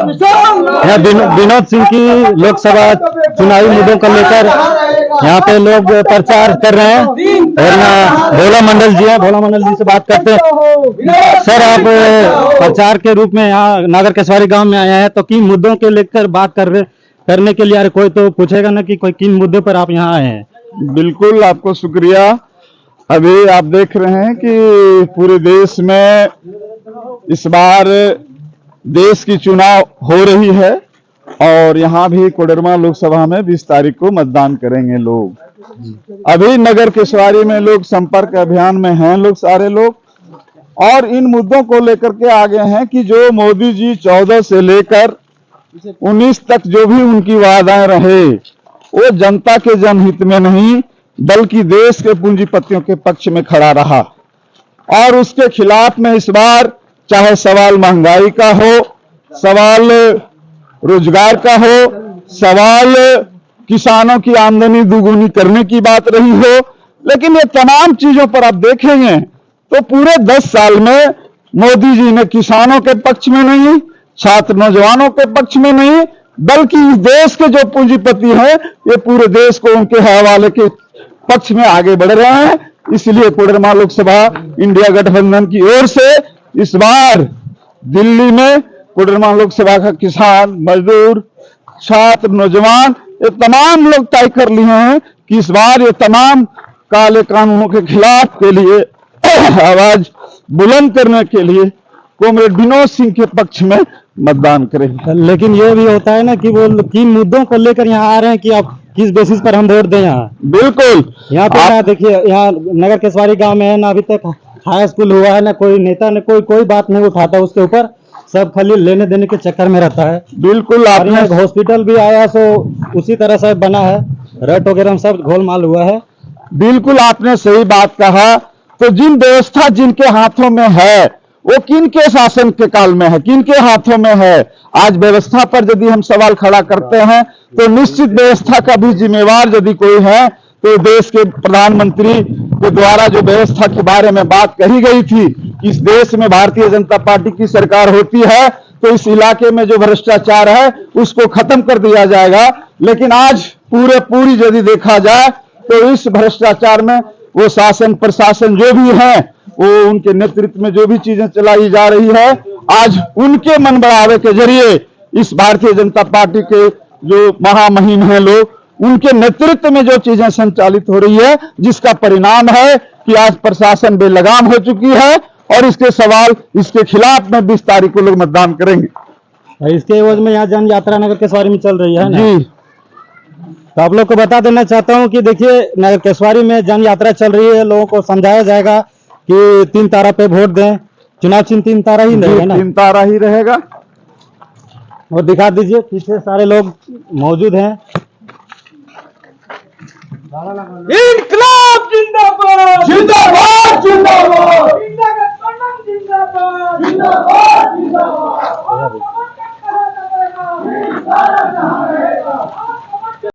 यहाँ विनोद सिंह की लोकसभा चुनावी मुद्दों को लेकर यहाँ पे लोग प्रचार कर रहे हैं और यहाँ भोला मंडल जी हैं, भोला मंडल जी से बात करते हैं। सर, आप प्रचार के रूप में यहाँ नागर केसवारी गांव में आए हैं, तो किन मुद्दों के लेकर बात करने के लिए? कोई तो पूछेगा ना कि कोई किन मुद्दे पर आप यहाँ आए हैं। बिल्कुल, आपको शुक्रिया। अभी आप देख रहे हैं कि पूरे देश में इस बार देश की चुनाव हो रही है और यहाँ भी कोडरमा लोकसभा में 20 तारीख को मतदान करेंगे लोग। अभी नगर केसवारी में लोग संपर्क अभियान में हैं, लोग सारे लोग, और इन मुद्दों को लेकर के आगे हैं कि जो मोदी जी 14 से लेकर 19 तक जो भी उनकी वादाएं रहे वो जनता के जनहित में नहीं बल्कि देश के पूंजीपतियों के पक्ष में खड़ा रहा। और उसके खिलाफ में इस बार चाहे सवाल महंगाई का हो, सवाल रोजगार का हो, सवाल किसानों की आमदनी दुगुनी करने की बात रही हो, लेकिन ये तमाम चीजों पर आप देखेंगे तो पूरे 10 साल में मोदी जी ने किसानों के पक्ष में नहीं, छात्र नौजवानों के पक्ष में नहीं, बल्कि इस देश के जो पूंजीपति हैं ये पूरे देश को उनके हवाले के पक्ष में आगे बढ़ रहे हैं। इसलिए कोडरमा लोकसभा इंडिया गठबंधन की ओर से इस बार दिल्ली में कोडरमा लोकसभा का किसान, मजदूर, छात्र, नौजवान, ये तमाम लोग तय कर लिए हैं कि इस बार ये तमाम काले कानूनों के खिलाफ के लिए आवाज बुलंद करने के लिए कॉमरेड विनोद सिंह के पक्ष में मतदान करेंगे। लेकिन ये भी होता है ना कि वो किन मुद्दों को लेकर यहाँ आ रहे हैं कि आप किस बेसिस पर हम वोट दें यहाँ। बिल्कुल, यहाँ पे देखिए, यहाँ नगर केसवारी गांव में है ना, अभी तक हाई स्कूल हुआ है ना, कोई नेता ने कोई बात नहीं उठाता उसके ऊपर, सब खाली लेने देने के चक्कर में रहता है। बिल्कुल, आपने हॉस्पिटल भी आया सो उसी तरह से बना है, रेट वगैरह सब घोलमाल हुआ है। बिल्कुल, आपने सही बात कहा। तो जिन व्यवस्था जिनके हाथों में है वो किनके शासन के काल में है, किनके हाथों में है? आज व्यवस्था पर यदि हम सवाल खड़ा करते हैं तो निश्चित व्यवस्था का भी जिम्मेवार यदि कोई है तो देश के प्रधानमंत्री के द्वारा जो व्यवस्था के बारे में बात कही गई थी कि इस देश में भारतीय जनता पार्टी की सरकार होती है तो इस इलाके में जो भ्रष्टाचार है उसको खत्म कर दिया जाएगा। लेकिन आज पूरी यदि देखा जाए तो इस भ्रष्टाचार में वो शासन प्रशासन जो भी है वो उनके नेतृत्व में जो भी चीजें चलाई जा रही है, आज उनके मन बढ़ावे के जरिए इस भारतीय जनता पार्टी के जो महामहिम हैं लोग, उनके नेतृत्व में जो चीजें संचालित हो रही है, जिसका परिणाम है कि आज प्रशासन बेलगाम हो चुकी है और इसके खिलाफ में 20 तारीख को लोग मतदान करेंगे। इसके एवज में यहाँ जन यात्रा नगर केसवारी में चल रही है ना जी। तो आप लोग को बता देना चाहता हूँ कि देखिए, नगर केसवारी में जन यात्रा चल रही है, लोगों को समझाया जाएगा कि 3 तारा पे वोट दें। चुनाव चिन्ह 3 तारा ही रहेगा ना? 3 तारा ही रहेगा। और दिखा दीजिए, पीछे सारे लोग मौजूद हैं। इनकलाब जिंदाबाद, जिंदाबाद, जिंदाबाद, जिंदाबाद, जिंदाबाद, जिंदाबाद।